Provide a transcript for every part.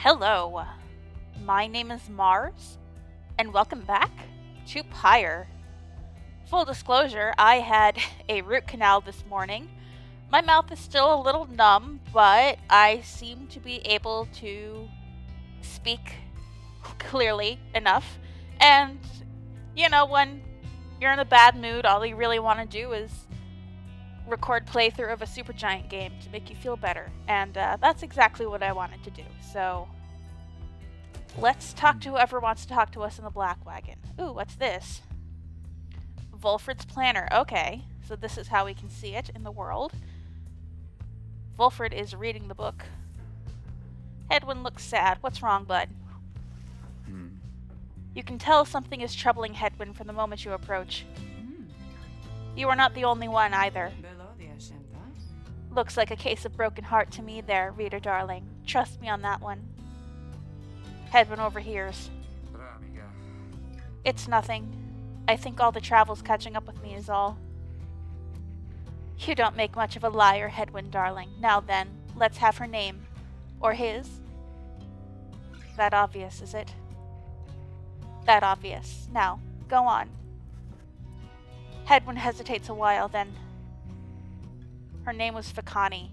Hello, my name is Mars, and welcome back to Pyre. Full disclosure, I had a root canal this morning. My mouth is still a little numb, but I seem to be able to speak clearly enough. And, when you're in a bad mood, all you really want to do is record playthrough of a Supergiant game to make you feel better. And that's exactly what I wanted to do. So let's talk to whoever wants to talk to us in the Black Wagon. Ooh, what's this? Volfred's Planner. Okay, so this is how we can see it in the world. Volfred is reading the book. Hedwyn looks sad. What's wrong, bud? You can tell something is troubling Hedwyn from the moment you approach. You are not the only one either. Looks like a case of broken heart to me there, reader darling. Trust me on that one. Hedwyn overhears. It's nothing. I think all the travel's catching up with me is all. You don't make much of a liar, Hedwyn, darling. Now then, let's have her name. Or his. That obvious, is it? That obvious. Now, go on. Hedwyn hesitates a while, then. Her name was Fikani.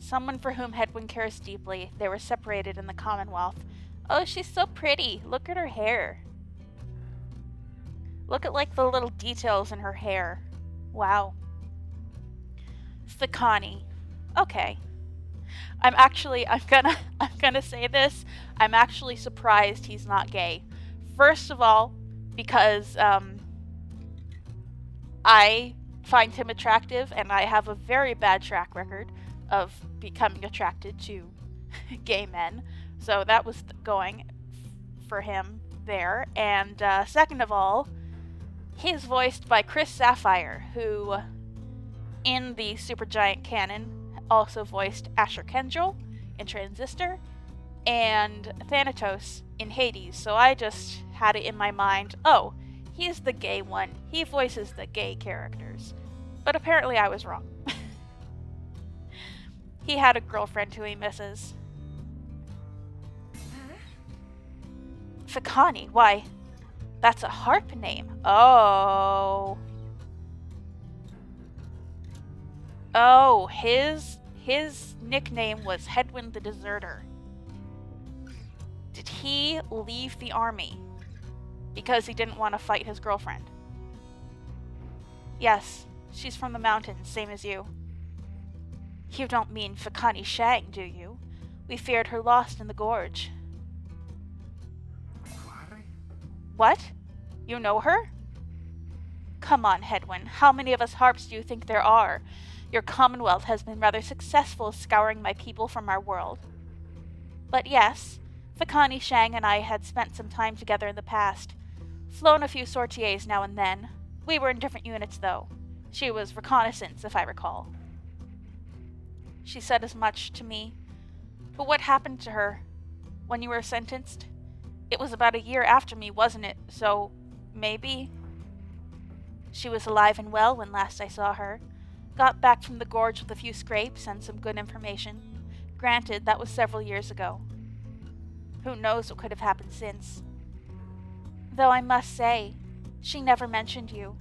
Someone for whom Hedwyn cares deeply. They were separated in the Commonwealth. Oh, she's so pretty. Look at her hair. Look at, the little details in her hair. Wow. Fikani. Okay. I'm gonna say this. I'm actually surprised he's not gay. First of all, because, I find him attractive, and I have a very bad track record of becoming attracted to gay men. So that was going for him there. And second of all, he's voiced by Chris Sapphire, who, in the Supergiant canon, also voiced Asher Kendrill in Transistor and Thanatos in Hades. So I just had it in my mind, oh, he's the gay one. He voices the gay characters. But apparently I was wrong. He had a girlfriend who he misses. Fikani, why, that's a harp name. Oh. Oh, his nickname was Hedwyn the Deserter. Did he leave the army because he didn't want to fight his girlfriend? Yes, she's from the mountains, same as you. You don't mean Fikani Shang, do you? We feared her lost in the gorge. What? You know her? Come on, Hedwyn. How many of us harps do you think there are? Your Commonwealth has been rather successful scouring my people from our world. But yes, Fikani Shang and I had spent some time together in the past. Flown a few sorties now and then. We were in different units, though. She was reconnaissance, if I recall. She said as much to me. But what happened to her when you were sentenced? It was about a year after me, wasn't it? So, maybe? She was alive and well when last I saw her. Got back from the gorge with a few scrapes and some good information. Granted, that was several years ago. Who knows what could have happened since. Though I must say, she never mentioned you.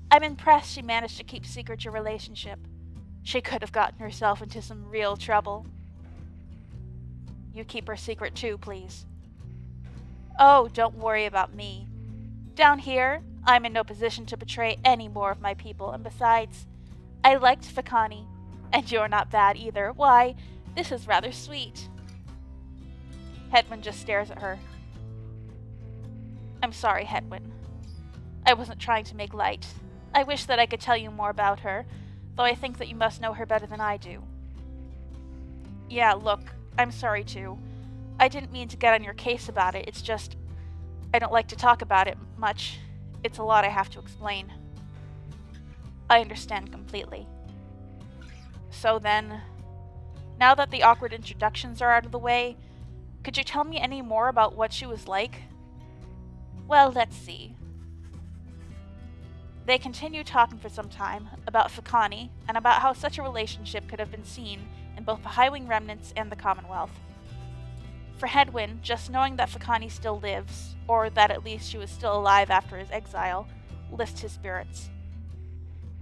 I'm impressed she managed to keep secret your relationship. She could have gotten herself into some real trouble. You keep her secret too, please. Oh, don't worry about me. Down here, I'm in no position to betray any more of my people, and besides, I liked Fikani, and you're not bad either. Why, this is rather sweet. Hedwyn just stares at her. I'm sorry, Hedwyn. I wasn't trying to make light. I wish that I could tell you more about her, though I think that you must know her better than I do. Yeah, look, I'm sorry too. I didn't mean to get on your case about it, it's just, I don't like to talk about it much. It's a lot I have to explain. I understand completely. So then, now that the awkward introductions are out of the way, could you tell me any more about what she was like? Well, let's see. They continue talking for some time about Fikani and about how such a relationship could have been seen in both the Highwing remnants and the Commonwealth. For Hedwyn, just knowing that Fakani still lives, or that at least she was still alive after his exile, lifts his spirits.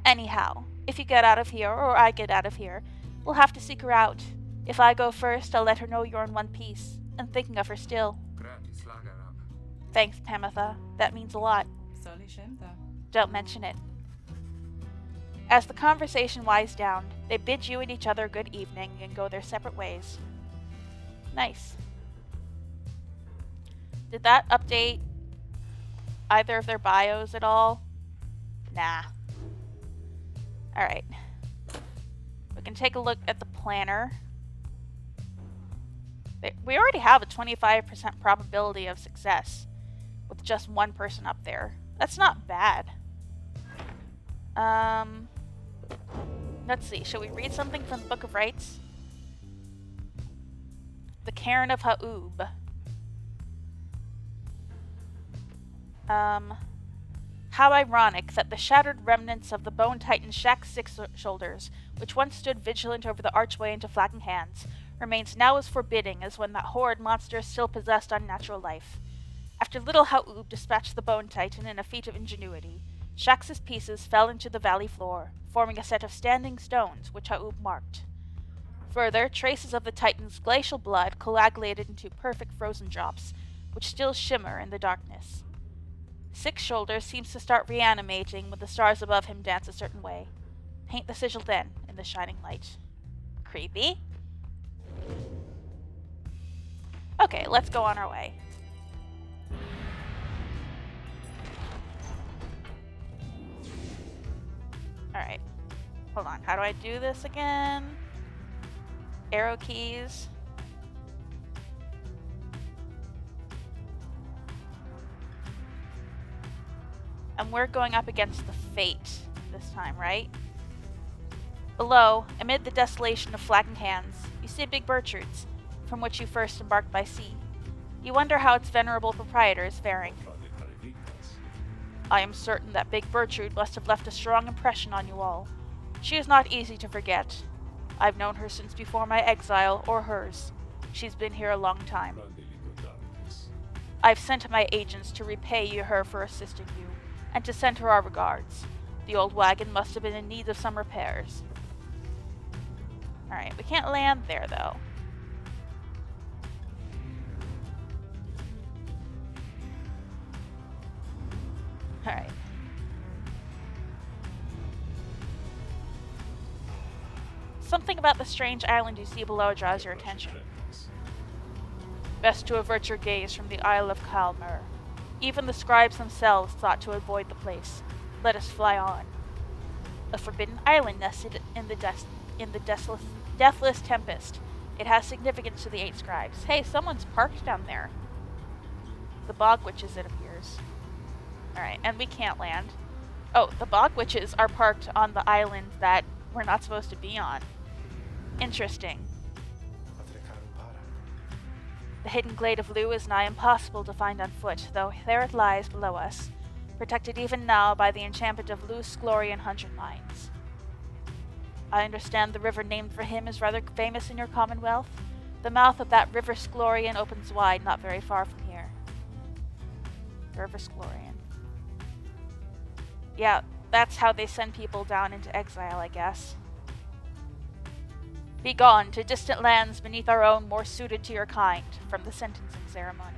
Anyhow, if you get out of here, or I get out of here, we'll have to seek her out. If I go first, I'll let her know you're in one piece, and thinking of her still. Thanks, Pamitha. That means a lot. Don't mention it. As the conversation winds down, they bid you and each other good evening and go their separate ways. Nice. Did that update either of their bios at all? Nah. Alright. We can take a look at the planner. We already have a 25% probability of success with just one person up there. That's not bad. Let's see. Shall we read something from the Book of Rites? The Cairn of Ha'ub. How ironic that the shattered remnants of the Bone Titan Shack's Six Shoulders, which once stood vigilant over the archway into Flagging Hands, remains now as forbidding as when that horrid monster still possessed unnatural life. After little Ha'ub dispatched the Bone Titan in a feat of ingenuity, Shax's pieces fell into the valley floor, forming a set of standing stones, which Ha'ub marked. Further, traces of the Titan's glacial blood coagulated into perfect frozen drops, which still shimmer in the darkness. Six Shoulders seems to start reanimating when the stars above him dance a certain way. Paint the sigil then, in the shining light. Creepy. Okay, let's go on our way. Alright. Hold on, how do I do this again? Arrow keys. And we're going up against the Fate this time, right? Below, amid the desolation of Flagging Hands, you see Big Bertrude's, from which you first embarked by sea. You wonder how its venerable proprietor is faring. I am certain that Big Bertrude must have left a strong impression on you all. She is not easy to forget. I've known her since before my exile, or hers. She's been here a long time. I've sent my agents to repay her for assisting you, and to send her our regards. The old wagon must have been in need of some repairs. Alright, we can't land there, though. Alright. Something about the strange island you see below draws your attention. Best to avert your gaze from the Isle of Almer. Even the scribes themselves thought to avoid the place. Let us fly on. A forbidden island nested in the deathless tempest. It has significance to the 8 scribes. Hey, someone's parked down there. The bog witches, it appears. Alright, and we can't land. Oh, the bog witches are parked on the island that we're not supposed to be on. Interesting. The hidden glade of Lu is nigh impossible to find on foot, though there it lies below us, protected even now by the enchantment of Lu's Glorian 100 Mines. I understand the river named for him is rather famous in your commonwealth. The mouth of that river Sglorian opens wide not very far from here. River Sglorian. Yeah, that's how they send people down into exile, I guess. Be gone to distant lands beneath our own more suited to your kind, from the sentencing ceremony.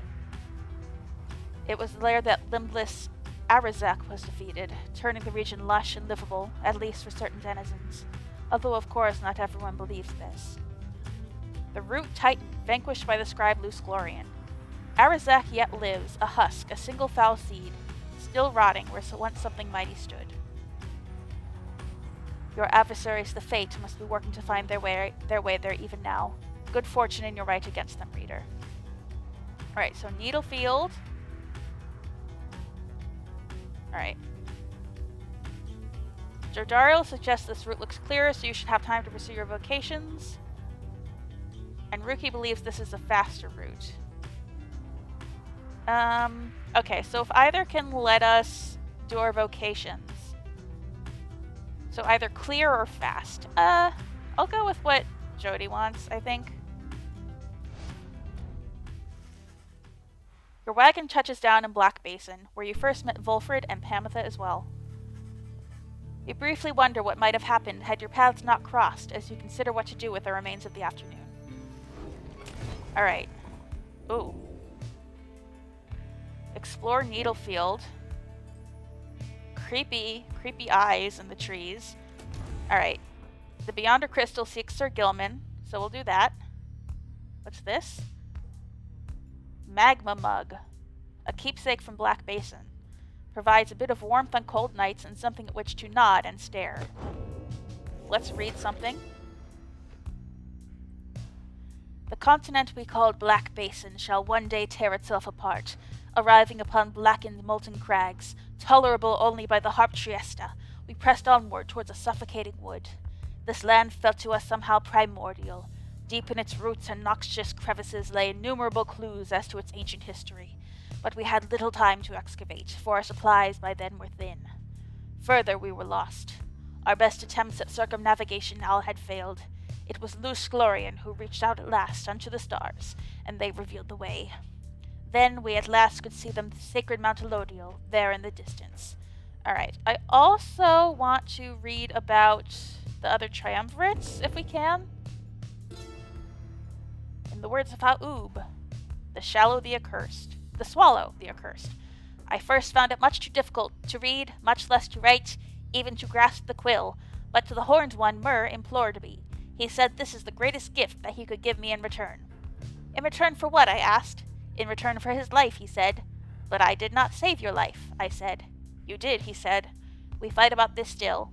It was there that limbless Arazak was defeated, turning the region lush and livable, at least for certain denizens, although of course not everyone believes this. The root titan, vanquished by the scribe Lusglorian. Arazak yet lives, a husk, a single foul seed, still rotting where once something mighty stood. Your adversaries, the Fate, must be working to find their way there even now. Good fortune in your right against them, reader. Alright, so Needlefield. Alright. Jordariel suggests this route looks clear, so you should have time to pursue your vocations. And Ruki believes this is a faster route. Okay, so if either can let us do our vocations. So either clear or fast. I'll go with what Jody wants, I think. Your wagon touches down in Black Basin, where you first met Volfred and Pamitha as well. You briefly wonder what might have happened had your paths not crossed as you consider what to do with the remains of the afternoon. Alright. Ooh. Explore Needlefield. Creepy eyes in the trees. Alright. The Beyonder Crystal seeks Sir Gilman, so we'll do that. What's this? Magma Mug. A keepsake from Black Basin. Provides a bit of warmth on cold nights and something at which to nod and stare. Let's read something. The continent we called Black Basin shall one day tear itself apart, arriving upon blackened molten crags, tolerable only by the Harp Triesta. We pressed onward towards a suffocating wood. This land felt to us somehow primordial. Deep in its roots and noxious crevices lay innumerable clues as to its ancient history. But we had little time to excavate, for our supplies by then were thin. Further, we were lost. Our best attempts at circumnavigation now had failed. It was Luce Glorian who reached out at last unto the stars, and they revealed the way. Then we at last could see the sacred Mount Elodial, there in the distance. Alright, I also want to read about the other triumvirates, if we can. In the words of Ha'ub, the swallow the accursed. I first found it much too difficult to read, much less to write, even to grasp the quill, but to the horned one Mer implored me. He said this is the greatest gift that he could give me in return. In return for what? I asked. In return for his life, he said. But I did not save your life, I said. You did, he said. We fight about this still.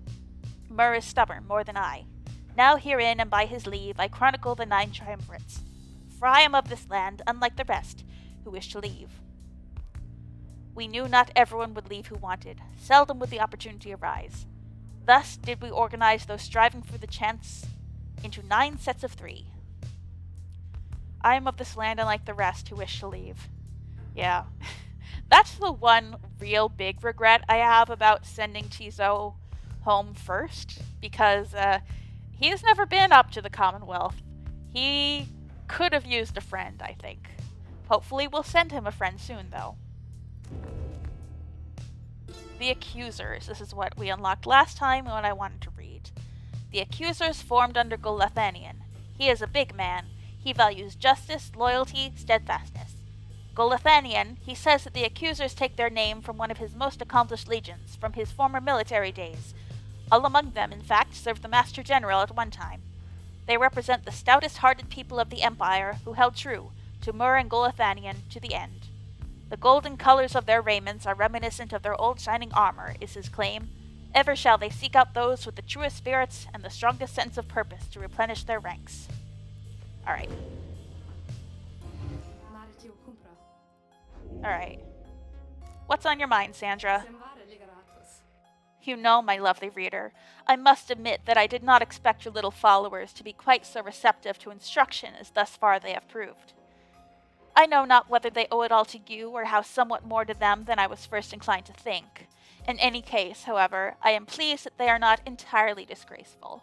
Mer is stubborn more than I. Now herein, and by his leave, I chronicle the 9 triumvirates. For I am of this land, unlike the rest, who wish to leave. We knew not everyone would leave who wanted. Seldom would the opportunity arise. Thus did we organize those striving for the chance into 9 sets of 3. I am of this land unlike the rest who wish to leave. Yeah. That's the one real big regret I have about sending Tizo home first, because he has never been up to the Commonwealth. He could have used a friend, I think. Hopefully we'll send him a friend soon, though. The Accusers. This is what we unlocked last time and what I wanted to read. The Accusers formed under Golathanian. He is a big man. He values justice, loyalty, steadfastness. Golathanian, he says that the Accusers take their name from one of his most accomplished legions, from his former military days. All among them, in fact, served the Master General at one time. They represent the stoutest-hearted people of the Empire who held true to Mer and Golathanian to the end. The golden colors of their raiments are reminiscent of their old shining armor, is his claim. Ever shall they seek out those with the truest spirits and the strongest sense of purpose to replenish their ranks. Alright. Alright. What's on your mind, Sandra? You know, my lovely reader, I must admit that I did not expect your little followers to be quite so receptive to instruction as thus far they have proved. I know not whether they owe it all to you or how somewhat more to them than I was first inclined to think. In any case, however, I am pleased that they are not entirely disgraceful.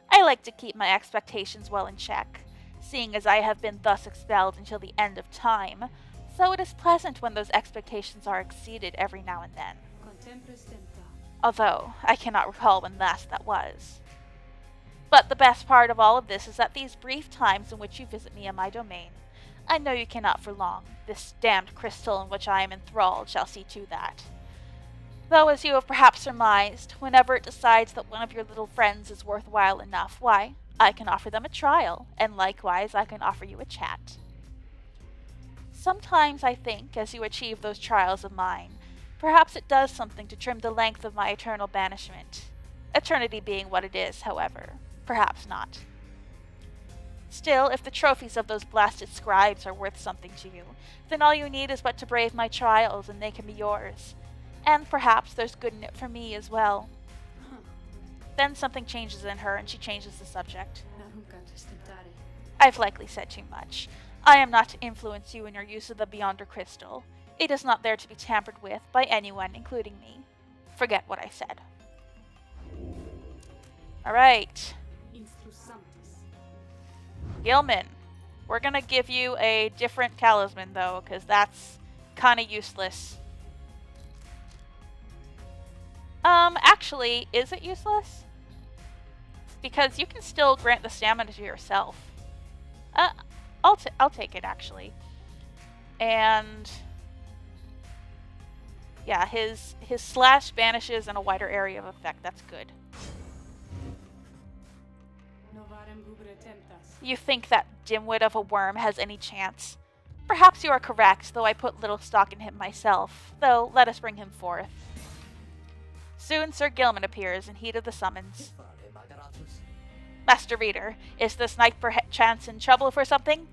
I like to keep my expectations well in check, seeing as I have been thus expelled until the end of time, so it is pleasant when those expectations are exceeded every now and then. Although, I cannot recall when last that was. But the best part of all of this is that these brief times in which you visit me in my domain, I know you cannot for long. This damned crystal in which I am enthralled shall see to that. Though, as you have perhaps surmised, whenever it decides that one of your little friends is worthwhile enough, why, I can offer them a trial, and likewise I can offer you a chat. Sometimes I think, as you achieve those trials of mine, perhaps it does something to trim the length of my eternal banishment. Eternity being what it is, however. Perhaps not. Still, if the trophies of those blasted scribes are worth something to you, then all you need is but to brave my trials, and they can be yours. And perhaps there's good in it for me as well. Then something changes in her, and she changes the subject. I've likely said too much. I am not to influence you in your use of the Beyonder Crystal. It is not there to be tampered with by anyone, including me. Forget what I said. Alright. Gilman. We're gonna give you a different talisman, though, because that's kind of useless. Actually, is it useless? Because you can still grant the stamina to yourself. I'll take it, actually. And yeah, his slash banishes in a wider area of effect. That's good. You think that dimwit of a worm has any chance? Perhaps you are correct, though I put little stock in him myself. Though, let us bring him forth. Soon Sir Gilman appears and heeded the summons. Master Reader, is this knight perchance in trouble for something?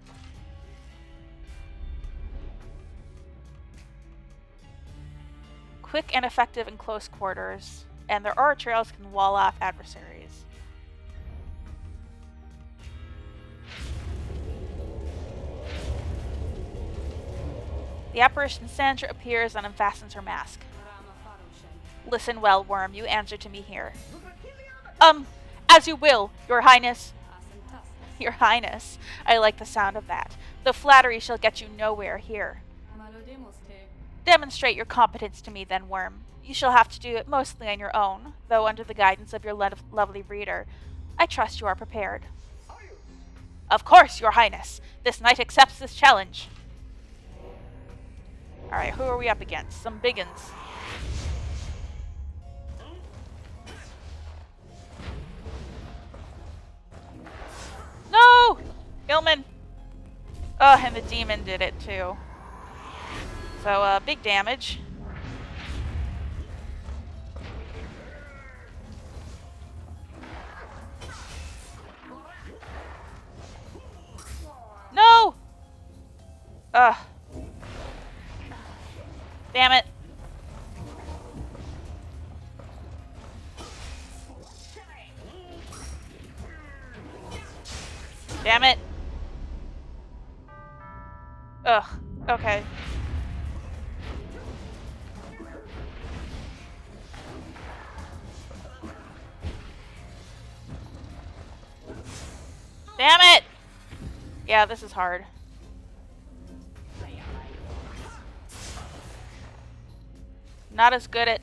Quick and effective in close quarters, and their aura trails can wall off adversaries. The apparition Sandra appears and unfastens her mask. Listen well, worm, you answer to me here. As you will, your highness. Your highness. I like the sound of that. The flattery shall get you nowhere here. Demonstrate your competence to me then, worm. You shall have to do it mostly on your own, though under the guidance of your lovely reader. I trust you are prepared. Of course, your highness. This knight accepts this challenge. Alright, who are we up against? Some biggins. No! Gilman! Oh, and the demon did it too. So, big damage. No! Ugh. Damn it. Damn it. Ugh. Okay. Damn it! Yeah, this is hard. Not as good at...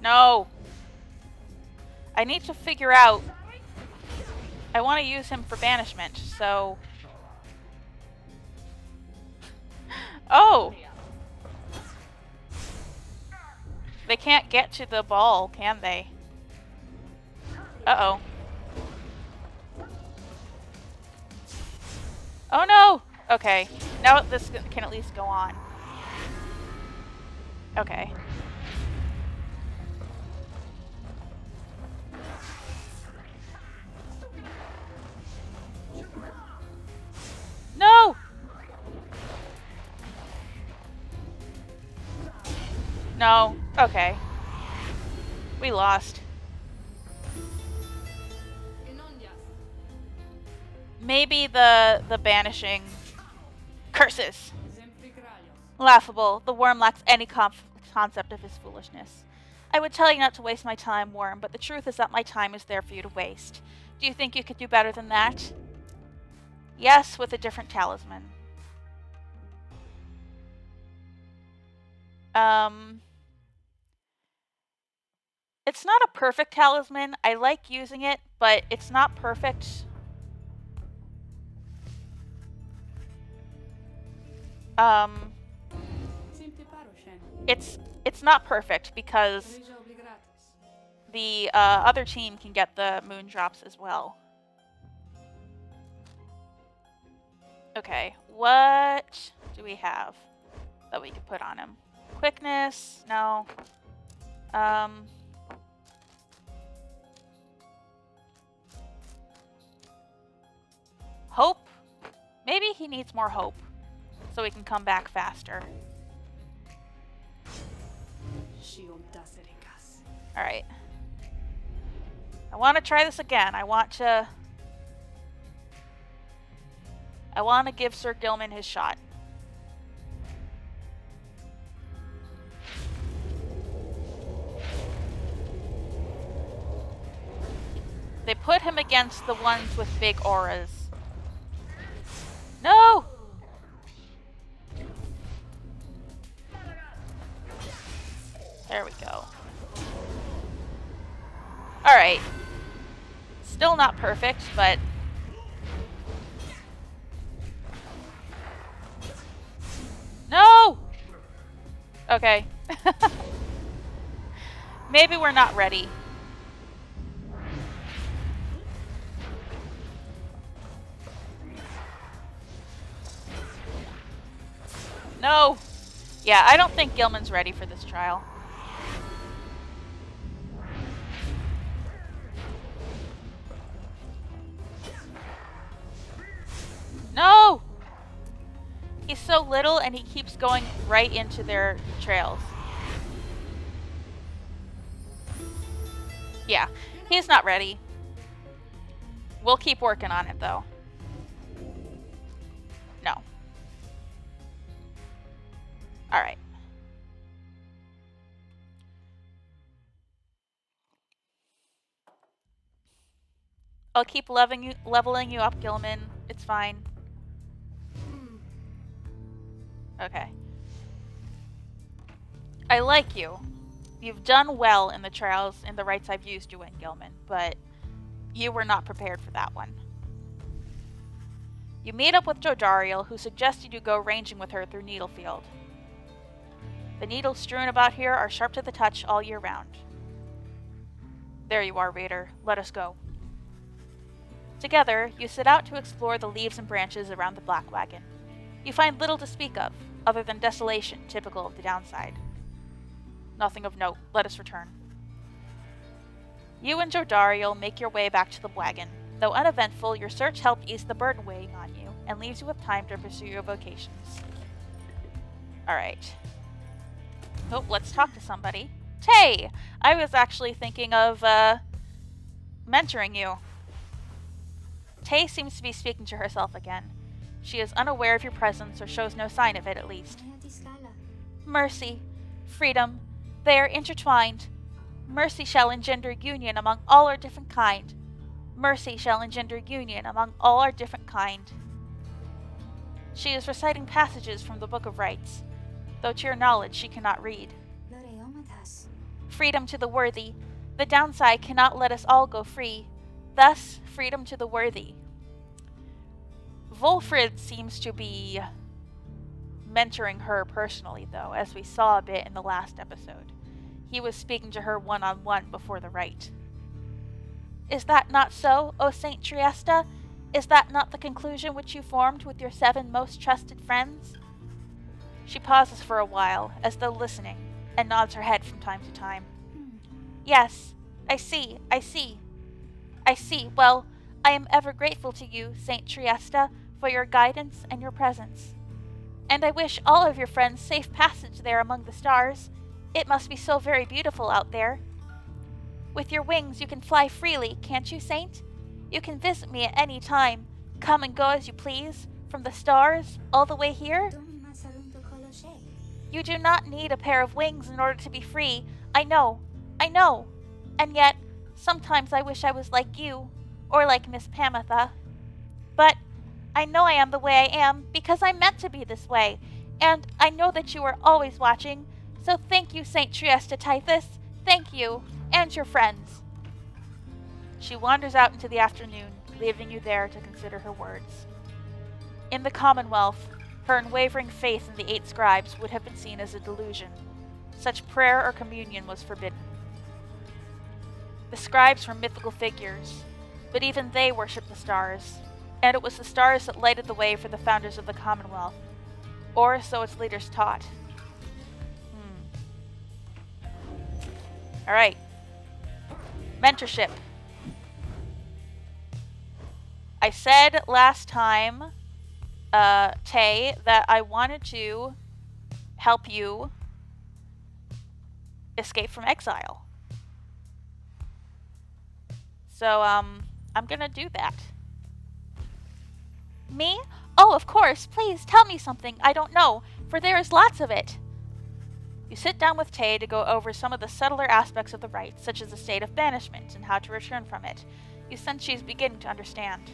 No! I need to figure out... I want to use him for banishment, so... Oh! They can't get to the ball, can they? Uh-oh. Oh no! Okay. Now this can at least go on. Okay. No! No. Okay. We lost. Maybe the banishing... Curses! Laughable. The worm lacks any concept of his foolishness. I would tell you not to waste my time, worm, but the truth is that my time is there for you to waste. Do you think you could do better than that? Yes, with a different talisman. It's not a perfect talisman. I like using it, but it's not perfect. It's not perfect because the other team can get the moon drops as well. Okay, what do we have that we could put on him? Quickness? No. Hope? Maybe he needs more hope so he can come back faster. Alright. I want to try this again. I want to give Sir Gilman his shot. put him against the ones with big auras. No! There we go. Alright. Still not perfect, but... No! Okay. Maybe we're not ready. No! Yeah, I don't think Gilman's ready for this trial. No! He's so little and he keeps going right into their trails. Yeah, he's not ready. We'll keep working on it though. No. Alright. I'll keep leveling you up, Gilman. It's fine. Okay. I like you. You've done well in the trials and the rites I've used you in, Gilman, but you were not prepared for that one. You meet up with Jodariel, who suggested you go ranging with her through Needlefield. The needles strewn about here are sharp to the touch all year round. There you are, Raider. Let us go. Together, you set out to explore the leaves and branches around the Black Wagon. You find little to speak of, other than desolation typical of the downside. Nothing of note. Let us return. You and Jodariel make your way back to the wagon. Though uneventful, your search helped ease the burden weighing on you, and leaves you with time to pursue your vocations. Alright. Oh, let's talk to somebody. Tay! I was actually thinking of, mentoring you. Tay seems to be speaking to herself again. She is unaware of your presence, or shows no sign of it, at least. Mercy. Freedom. They are intertwined. Mercy shall engender union among all our different kind. Mercy shall engender union among all our different kind. She is reciting passages from the Book of Rites, though to your knowledge she cannot read. Freedom to the worthy. The downside cannot let us all go free. Thus, freedom to the worthy. Volfrid seems to be mentoring her personally, though, as we saw a bit in the last episode. He was speaking to her one-on-one before the rite. Is that not so, O Saint Triesta? Is that not the conclusion which you formed with your 7 most trusted friends? She pauses for a while, as though listening, and nods her head from time to time. Yes, I see. Well, I am ever grateful to you, Saint Triesta, for your guidance and your presence. And I wish all of your friends safe passage there among the stars. It must be so very beautiful out there. With your wings you can fly freely, can't you, Saint? You can visit me at any time, come and go as you please, from the stars all the way here. You do not need a pair of wings in order to be free. I know. And yet, sometimes I wish I was like you, or like Miss Pamitha. But I know I am the way I am because I'm meant to be this way, and I know that you are always watching, so thank you, Saint Triesta Tithys. Thank you, and your friends. She wanders out into the afternoon, leaving you there to consider her words. In the Commonwealth, her unwavering faith in the 8 scribes would have been seen as a delusion. Such prayer or communion was forbidden. The scribes were mythical figures, but even they worshipped the stars, and it was the stars that lighted the way for the founders of the Commonwealth, or so its leaders taught. Alright. Mentorship. I said last time, Tay, that I wanted to help you escape from exile. So, I'm gonna do that. Me? Oh, of course. Please tell me something I don't know, for there is lots of it. You sit down with Tay to go over some of the subtler aspects of the rite, such as the state of banishment and how to return from it. You sense she's beginning to understand.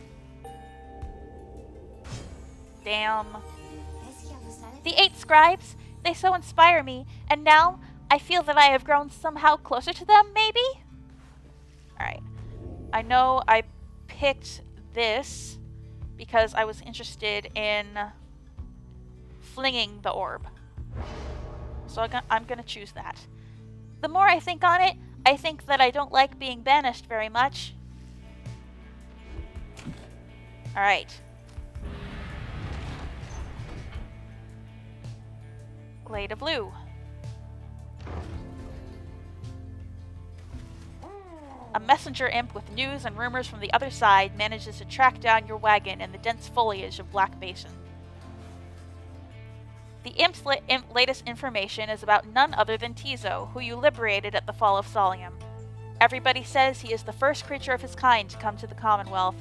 Damn. The 8 scribes, they so inspire me, and now I feel that I have grown somehow closer to them, maybe? Alright. I know I picked this because I was interested in flinging the orb. So I'm gonna choose that. The more I think on it, I think that I don't like being banished very much. Alright. Glade of Blue. A messenger imp with news and rumors from the other side manages to track down your wagon in the dense foliage of Black Basin. The imp's latest information is about none other than Tizo, who you liberated at the fall of Solium. Everybody says he is the first creature of his kind to come to the Commonwealth.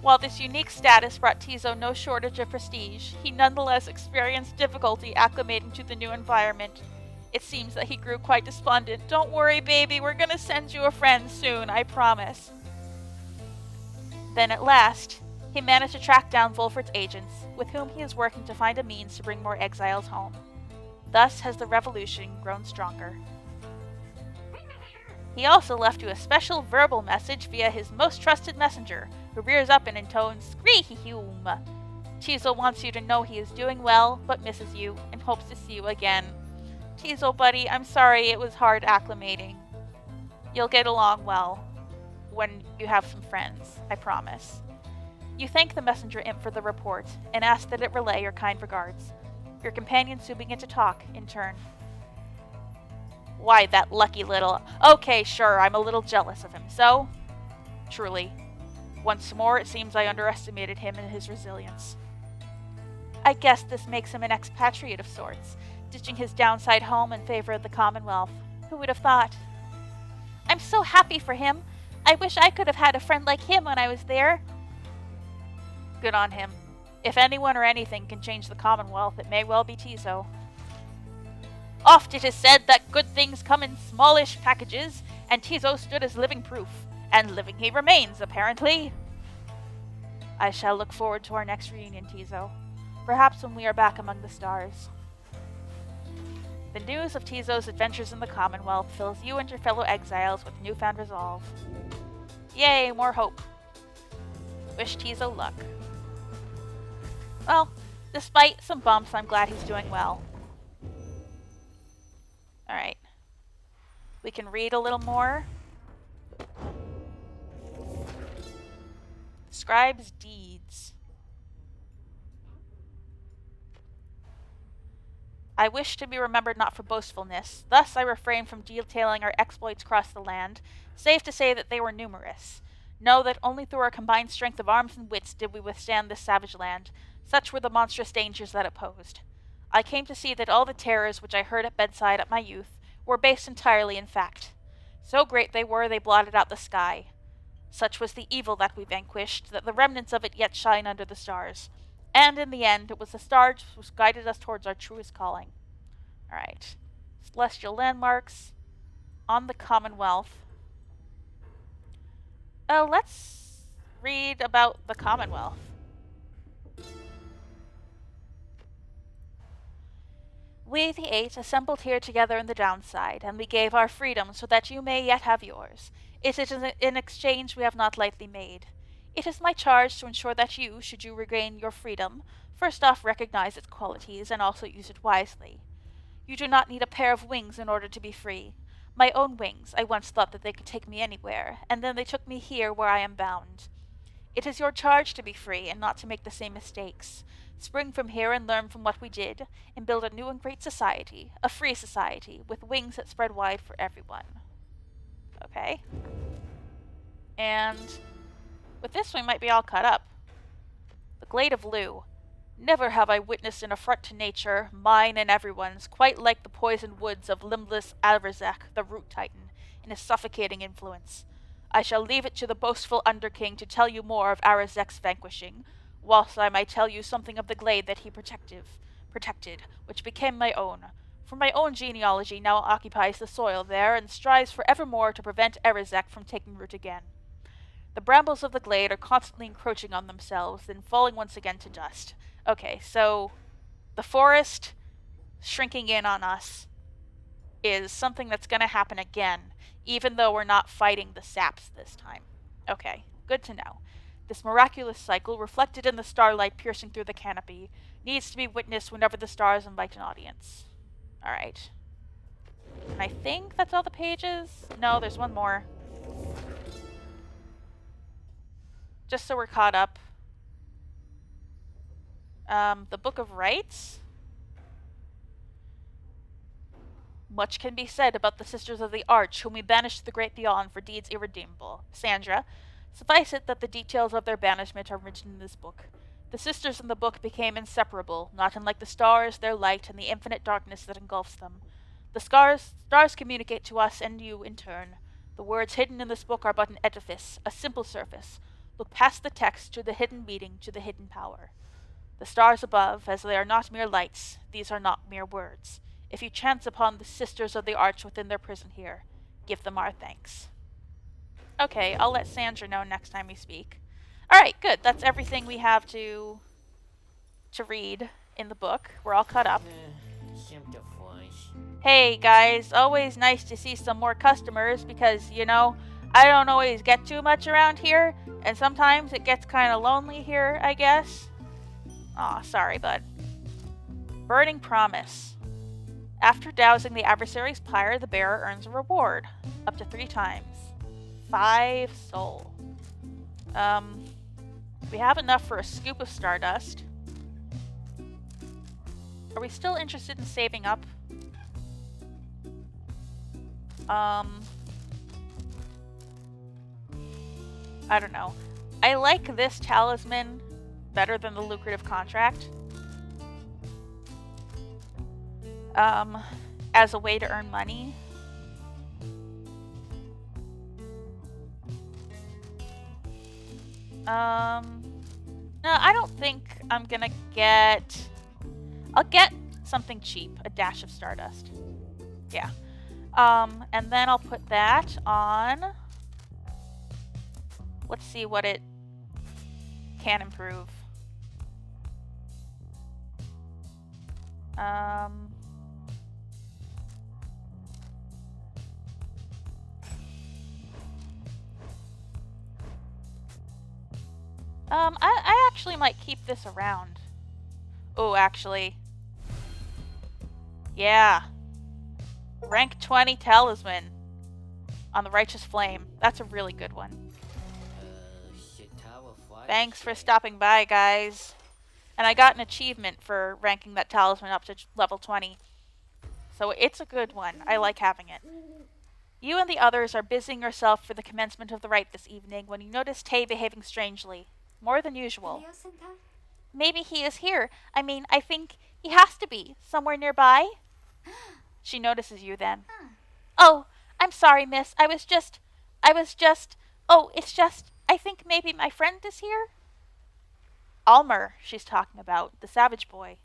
While this unique status brought Tizo no shortage of prestige, he nonetheless experienced difficulty acclimating to the new environment. It seems that he grew quite despondent. Don't worry, baby, we're gonna send you a friend soon, I promise. Then at last, he managed to track down Volford's agents, with whom he is working to find a means to bring more exiles home. Thus has the revolution grown stronger. He also left you a special verbal message via his most trusted messenger, who rears up and intones Screehy-hume. Tizo wants you to know he is doing well, but misses you, and hopes to see you again. Tizo, buddy, I'm sorry it was hard acclimating. You'll get along well when you have some friends, I promise. You thank the messenger imp for the report, and ask that it relay your kind regards. Your companions soon begin to talk, in turn. Why, that lucky little... Okay, sure, I'm a little jealous of him, so... Truly. Once more, it seems I underestimated him and his resilience. I guess this makes him an expatriate of sorts, ditching his downside home in favor of the Commonwealth. Who would have thought? I'm so happy for him. I wish I could have had a friend like him when I was there. Good on him. If anyone or anything can change the Commonwealth, it may well be Tizo. Oft it is said that good things come in smallish packages, and Tizo stood as living proof. And living he remains, apparently. I shall look forward to our next reunion, Tizo. Perhaps when we are back among the stars. The news of Tizo's adventures in the Commonwealth fills you and your fellow exiles with newfound resolve. Yay, more hope. Wish Tizo luck. Well, despite some bumps, I'm glad he's doing well. Alright. We can read a little more. Scribe's deeds. I wish to be remembered not for boastfulness, thus I refrain from detailing our exploits across the land, save to say that they were numerous. Know that only through our combined strength of arms and wits did we withstand this savage land. Such were the monstrous dangers that it posed. I came to see that all the terrors which I heard at bedside at my youth were based entirely in fact. So great they were, they blotted out the sky. Such was the evil that we vanquished, that the remnants of it yet shine under the stars. And in the end, it was the stars which guided us towards our truest calling. Alright. Celestial landmarks. On the Commonwealth. Let's read about the Commonwealth. We, the 8, assembled here together in the downside, and we gave our freedom so that you may yet have yours. It is an exchange we have not lightly made. It is my charge to ensure that you, should you regain your freedom, first off recognize its qualities and also use it wisely. You do not need a pair of wings in order to be free. My own wings, I once thought that they could take me anywhere, and then they took me here where I am bound. It is your charge to be free and not to make the same mistakes. Spring from here and learn from what we did, and build a new and great society, a free society, with wings that spread wide for everyone. Okay. And with this, we might be all caught up. The Glade of Lugh. Never have I witnessed an affront to nature, mine and everyone's, quite like the poisoned woods of limbless Alverzek, the root titan, in his suffocating influence. I shall leave it to the boastful Underking to tell you more of Arazek's vanquishing, whilst I might tell you something of the glade that he protected, which became my own, For my own genealogy now occupies the soil there, and strives for evermore to prevent Erizek from taking root again. The brambles of the glade are constantly encroaching on themselves, then falling once again to dust. Okay, so the forest shrinking in on us is something that's going to happen again, even though we're not fighting the saps this time. Okay, good to know. This miraculous cycle, reflected in the starlight piercing through the canopy, needs to be witnessed whenever the stars invite an audience. Alright. And I think that's all the pages. No, there's one more. Just so we're caught up. The Book of Rites? Much can be said about the Sisters of the Arch, whom we banished to the Great Beyond for deeds irredeemable. Sandra, suffice it that the details of their banishment are written in this book. The sisters in the book became inseparable, not unlike the stars, their light, and the infinite darkness that engulfs them. The stars communicate to us and you in turn. The words hidden in this book are but an edifice, a simple surface. Look past the text to the hidden meaning, to the hidden power. The stars above, as they are not mere lights, these are not mere words. If you chance upon the Sisters of the Arch within their prison here, give them our thanks. Okay, I'll let Sandra know next time we speak. Alright, good. That's everything we have to read in the book. We're all caught up. Hey guys, always nice to see some more customers because, you know, I don't always get too much around here, and sometimes it gets kind of lonely here, I guess. Aw, sorry, bud. Burning Promise. After dousing the adversary's pyre, the bearer earns a reward, up to 3 times. 5 soul. We have enough for a scoop of stardust. Are we still interested in saving up? I don't know. I like this talisman better than the lucrative contract. As a way to earn money. No, I don't think I'm gonna get... I'll get something cheap. A dash of stardust. Yeah. And then I'll put that on... Let's see what it can improve. I actually might keep this around. Oh, actually. Yeah. Rank 20 talisman on the Righteous Flame. That's a really good one. Thanks for stopping by, guys. And I got an achievement for ranking that talisman up to level 20. So it's a good one. I like having it. You and the others are busying yourself for the commencement of the rite this evening when you notice Tay behaving strangely. More than usual. Maybe he is here. I mean, I think he has to be. Somewhere nearby? She notices you then. Oh, I'm sorry, miss. I was just... Oh, it's just... I think maybe my friend is here? Almer, she's talking about. The savage boy.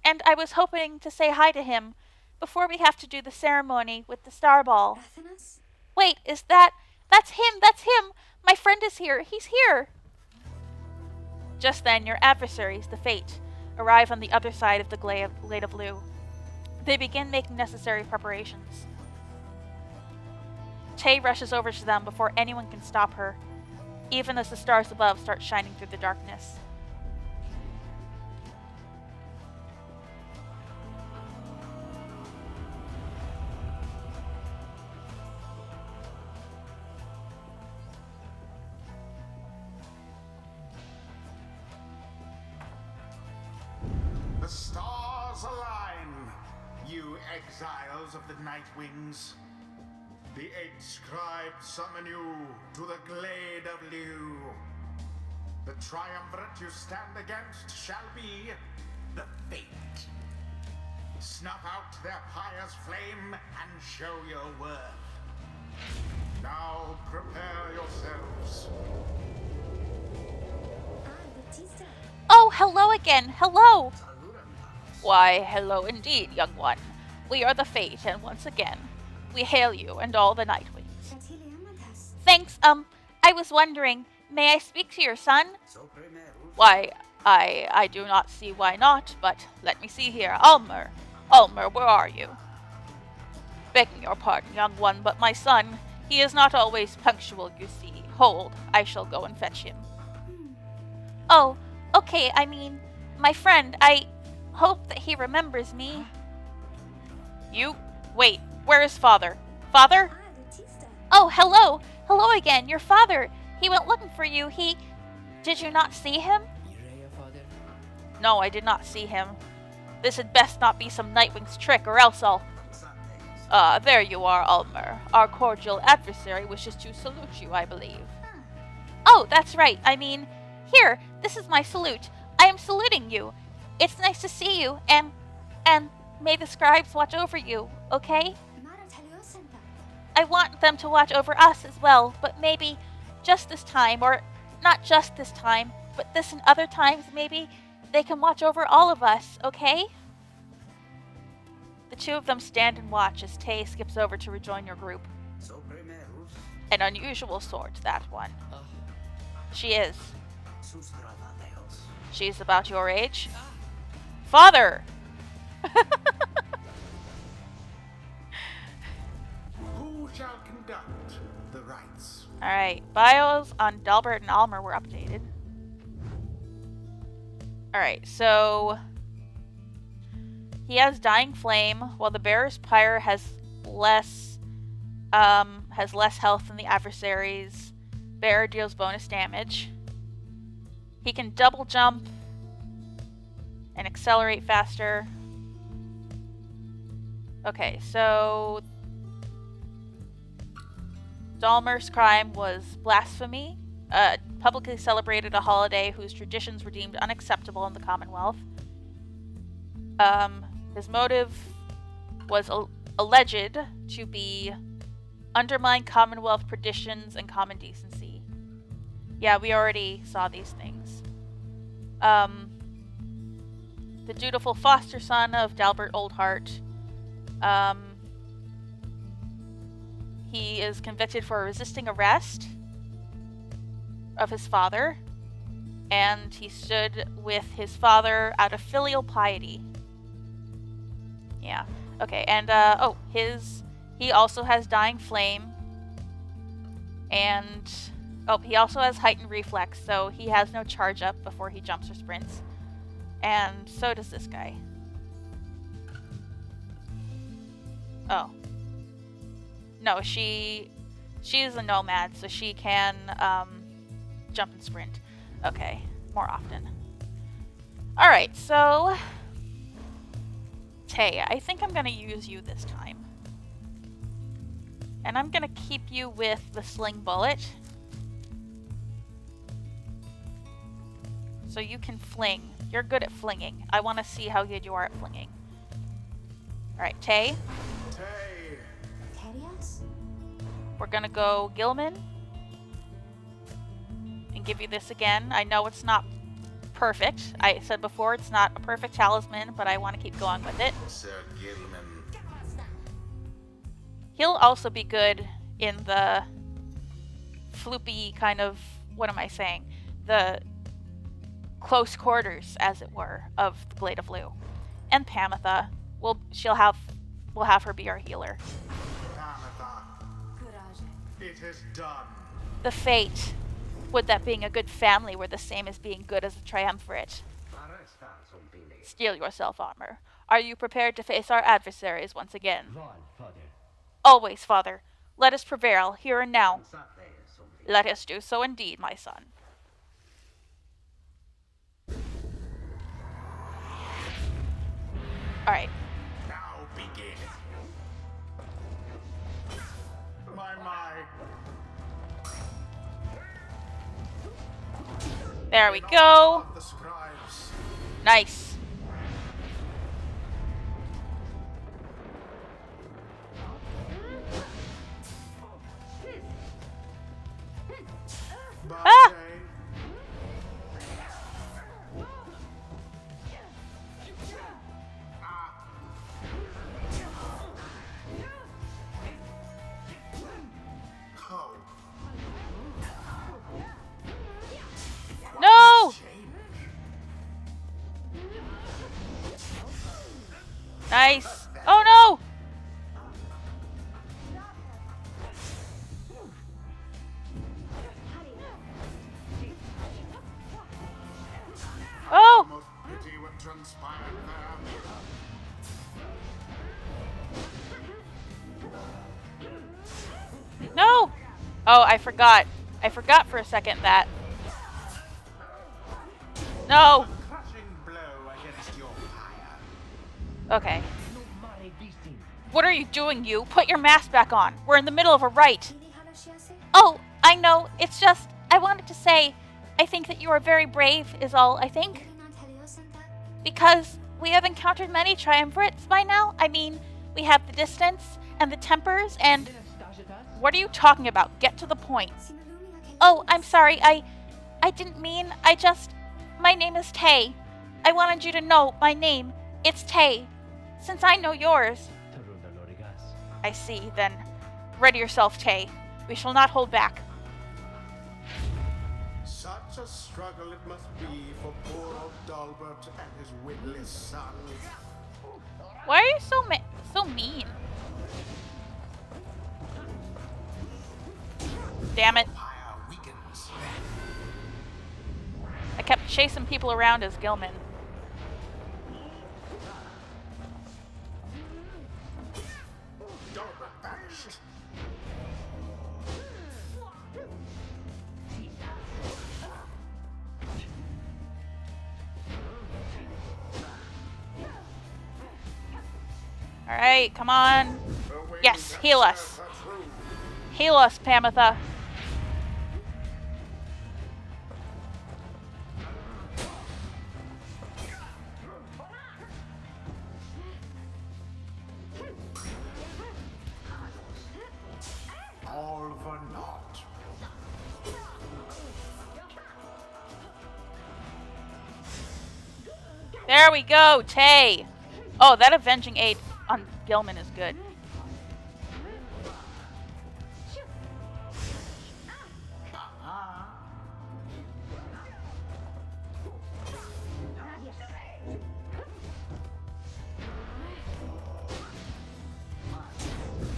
And I was hoping to say hi to him before we have to do the ceremony with the star ball. Wait, is that... That's him! That's him! My friend is here! He's here! Just then, your adversaries, the Fate, arrive on the other side of the Glade of Lu. They begin making necessary preparations. Tay rushes over to them before anyone can stop her, even as the stars above start shining through the darkness. The stars align, you exiles of the night wings. The 8 scribes summon you to the Glade of Lu. The triumvirate you stand against shall be the Fate. Snuff out their pyre's flame and show your worth. Now prepare yourselves. Oh, hello again! Hello! Why, hello indeed, young one. We are the Fate, and once again, we hail you and all the Nightwings. Thanks, I was wondering, may I speak to your son? Why, I do not see why not, but let me see here. Almer, where are you? Begging your pardon, young one, but my son, he is not always punctual, you see. Hold, I shall go and fetch him. Oh, okay, I mean, my friend, I hope that he remembers me. You? Wait, where is father? Father? Oh, hello! Hello again, your father! He went looking for you, Did you not see him? No, I did not see him. This had best not be some Nightwing's trick, or else I'll... there you are, Almer. Our cordial adversary wishes to salute you, I believe. Oh, that's right. I mean, here, this is my salute. I am saluting you. It's nice to see you, and may the scribes watch over you, okay? I want them to watch over us as well, but maybe just this time, or not just this time, but this and other times, maybe they can watch over all of us, okay? The two of them stand and watch as Tay skips over to rejoin your group. An unusual sort, that one. She is. She's about your age. Father! Who shall conduct the rites? Alright, bios on Delbert and Almer were updated. Alright, so... he has Dying Flame, while the bearer's Pyre has less health than the adversaries. Bearer deals bonus damage. He can double jump and accelerate faster. Okay, so Dalmer's crime was blasphemy. Publicly celebrated a holiday whose traditions were deemed unacceptable in the Commonwealth. His motive was alleged to be undermine Commonwealth traditions and common decency. Yeah, we already saw these things. The dutiful foster son of Dalbert Oldheart. He is convicted for resisting arrest of his father, and he stood with his father out of filial piety. Yeah. Okay, and he also has Dying Flame, and he also has heightened reflex, so he has no charge up before he jumps or sprints. And so does this guy. Oh. No, she's a nomad, so she can jump and sprint. Okay, more often. Alright, so Tay, I think I'm gonna use you this time. And I'm gonna keep you with the sling bullet. So you can fling. You're good at flinging. I want to see how good you are at flinging. Alright, Tay. Tay. We're gonna go Gilman. And give you this again. I know it's not perfect. I said before it's not a perfect talisman, but I want to keep going with it. Sir Gilman. He'll also be good in the floopy kind of, what am I saying? The close quarters, as it were, of the Blade of Lu. And Pamitha, we'll have her be our healer. Pamitha. It is done. The fate. Would that being a good family were the same as being good as a triumvirate. Steel yourself, Almer. Are you prepared to face our adversaries once again? Always, father. Let us prevail, here and now. Let us do so indeed, my son. Alright. Now begin. My. There we go. The scribes. Nice. Ah! Nice. Oh no! Oh! Almost pity what transpired there. No! Oh, I forgot. I forgot for a second that. No! Crushing blow against your pyre. Okay. What are you doing, you? Put your mask back on. We're in the middle of a rite. Oh, I know. It's just, I wanted to say, I think that you are very brave, is all, I think. Because we have encountered many triumvirates by now. I mean, we have the distance and the tempers and... What are you talking about? Get to the point. Oh, I'm sorry. I didn't mean. My name is Tay. I wanted you to know my name. It's Tay. Since I know yours. I see, then. Ready yourself, Tay. We shall not hold back. Such a struggle it must be for poor old Dalbert and his witless son. Why are you so mean? Damn it. Pyre weakens. I kept chasing people around as Gilman. Dalbert vanished. Alright, come on. The winds Yes, have heal us. served her true. Heal us, Pamitha. All for naught. There we go, Tay. Oh, that avenging aid on Gilman is good.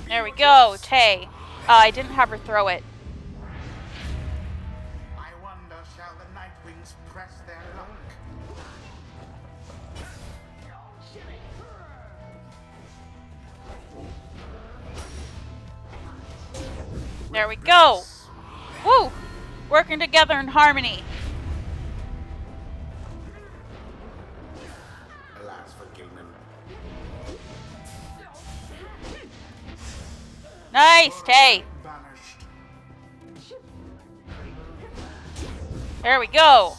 There we go, Tay. I didn't have her throw it. I wonder, shall the Nightwings press their luck? There we go. Woo! Working together in harmony. Alas for Gilman. Nice, Tay. Vanished. There we go.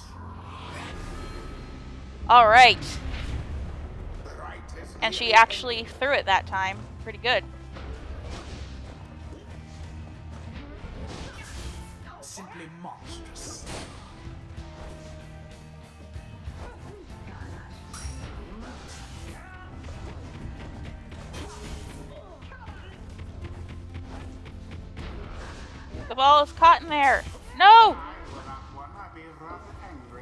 All right. The right is And she actually threw it that time. Pretty good. simply monstrous. The ball is caught in there. No! For that one, I'd be rather angry.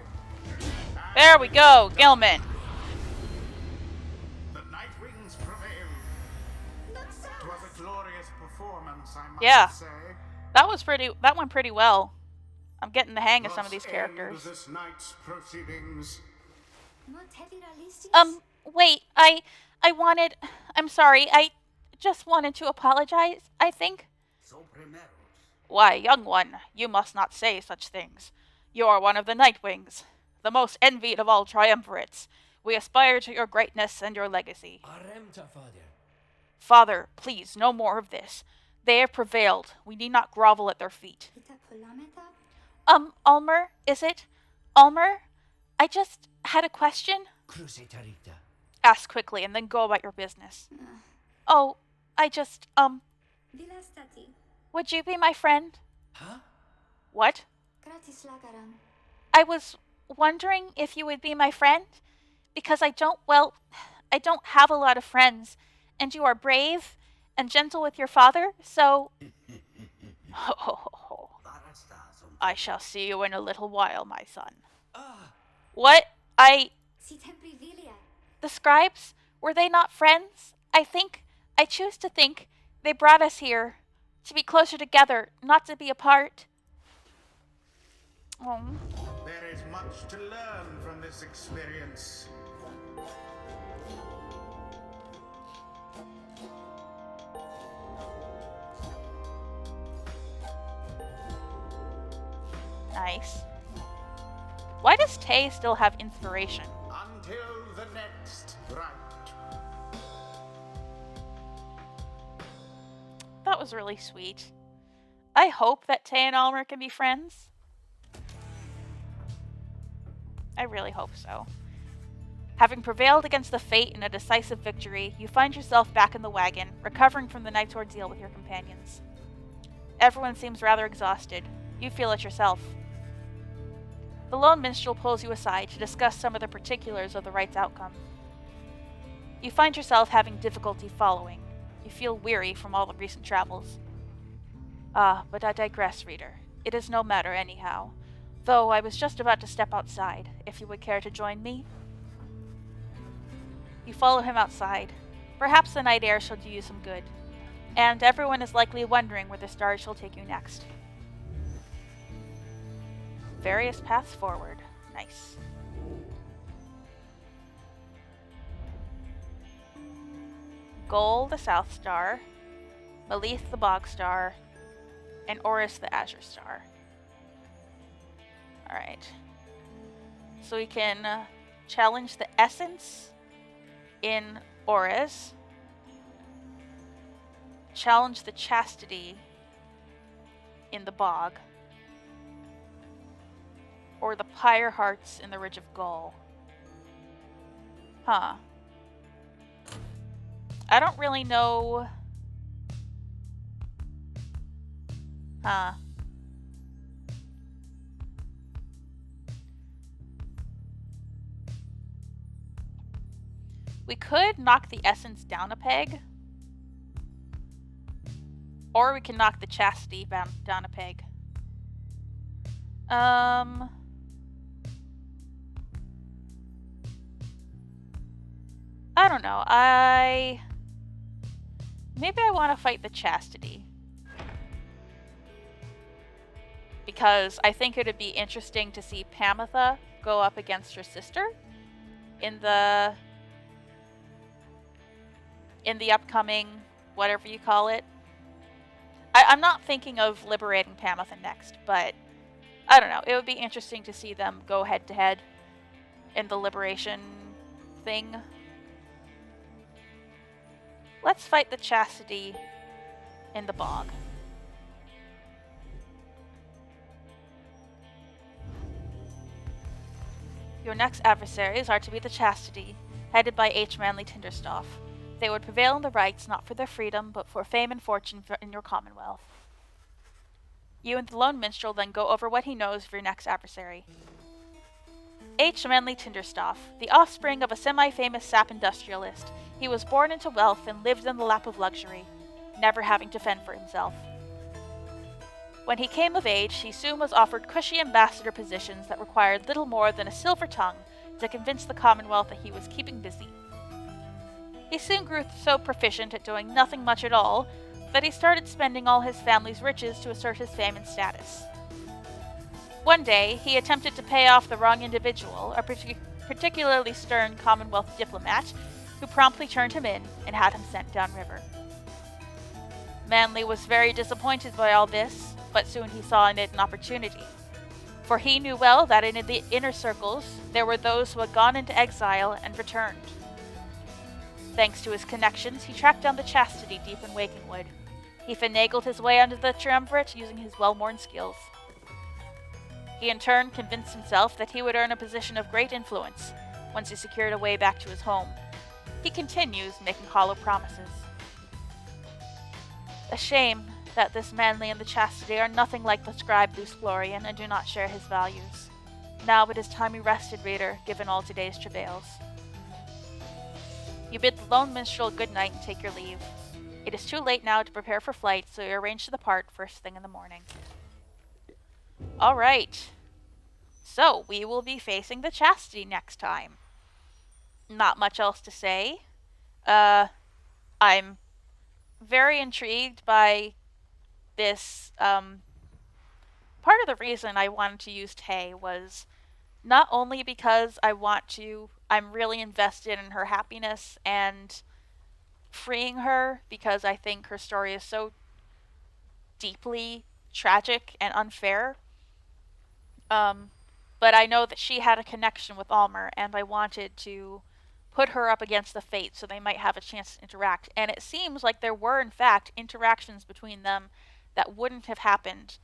There we go, Gilman. The Nightwings prevailed. 'Twas a glorious performance, I must Yeah. say. That went pretty well. I'm getting the hang of some of Thus these characters. ends this night's proceedings. Wait, I'm sorry, I just wanted to apologize, I think. Why, young one, you must not say such things. You are one of the Nightwings, the most envied of all triumvirates. We aspire to your greatness and your legacy. Father, please, no more of this. They have prevailed. We need not grovel at their feet. Almer, is it? Almer? I just had a question. Ask quickly and then go about your business. Oh, would you be my friend? Huh? What? I was wondering if you would be my friend, because I don't have a lot of friends, and you are brave and gentle with your father, so... I shall see you in a little while, my son. What? The scribes? Were they not friends? I choose to think, they brought us here to be closer together, not to be apart. Oh. There is much to learn from this experience. Nice. Why does Tay still have inspiration? Until the next round. That was really sweet. I hope that Tay and Almer can be friends. I really hope so. Having prevailed against the fate in a decisive victory, you find yourself back in the wagon, recovering from the night's ordeal with your companions. Everyone seems rather exhausted. You feel it yourself. The lone minstrel pulls you aside to discuss some of the particulars of the rite's outcome. You find yourself having difficulty following. You feel weary from all the recent travels. But I digress, reader. It is no matter anyhow. Though I was just about to step outside, if you would care to join me. You follow him outside. Perhaps the night air shall do you some good. And everyone is likely wondering where the stars shall take you next. Various paths forward. Nice. Goal, the South Star. Melith, the Bog Star. And Oris, the Azure Star. Alright. So we can challenge the Essence in Oris. Challenge the Chastity in the Bog. Or the Pyre Hearts in the Ridge of Gull. Huh. I don't really know. Huh. We could knock the Essence down a peg. Or we can knock the Chastity down a peg. I don't know. Maybe I want to fight the Chastity. Because I think it would be interesting to see Pamitha go up against her sister in the upcoming, whatever you call it. I'm not thinking of liberating Pamitha next, but I don't know. It would be interesting to see them go head to head in the liberation thing. Let's fight the Chastity in the Bog. Your next adversaries are to be the Chastity, headed by H. Manly Tinderstoff. They would prevail in the rites not for their freedom, but for fame and fortune in your commonwealth. You and the lone minstrel then go over what he knows of your next adversary. H. Manly Tinderstoff, the offspring of a semi-famous sap industrialist, he was born into wealth and lived in the lap of luxury, never having to fend for himself. When he came of age, he soon was offered cushy ambassador positions that required little more than a silver tongue to convince the Commonwealth that he was keeping busy. He soon grew so proficient at doing nothing much at all that he started spending all his family's riches to assert his fame and status. One day, he attempted to pay off the wrong individual, a particularly stern Commonwealth diplomat, who promptly turned him in and had him sent downriver. Manly was very disappointed by all this, but soon he saw in it an opportunity. For he knew well that in the inner circles, there were those who had gone into exile and returned. Thanks to his connections, he tracked down the Chastity deep in Wakenwood. He finagled his way under the triumvirate using his well-worn skills. He in turn convinced himself that he would earn a position of great influence once he secured a way back to his home. He continues making hollow promises. A shame that this Manly and the Chastity are nothing like the Scribe Florian and do not share his values. Now it is time we rested, reader, given all today's travails. You bid the lone minstrel good night and take your leave. It is too late now to prepare for flight, so you arrange to depart first thing in the morning. Alright. So, we will be facing the Chastity next time. Not much else to say. I'm very intrigued by this. Part of the reason I wanted to use Tay was not only because I'm really invested in her happiness and freeing her because I think her story is so deeply tragic and unfair. Um, but I know that she had a connection with Almer, and I wanted to put her up against the Fates so they might have a chance to interact. And it seems like there were, in fact, interactions between them that wouldn't have happened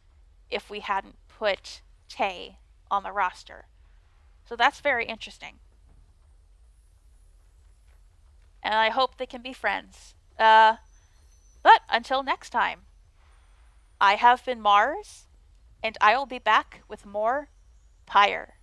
if we hadn't put Tay on the roster. So that's very interesting. And I hope they can be friends. But until next time, I have been Mars, and I will be back with more Pyre.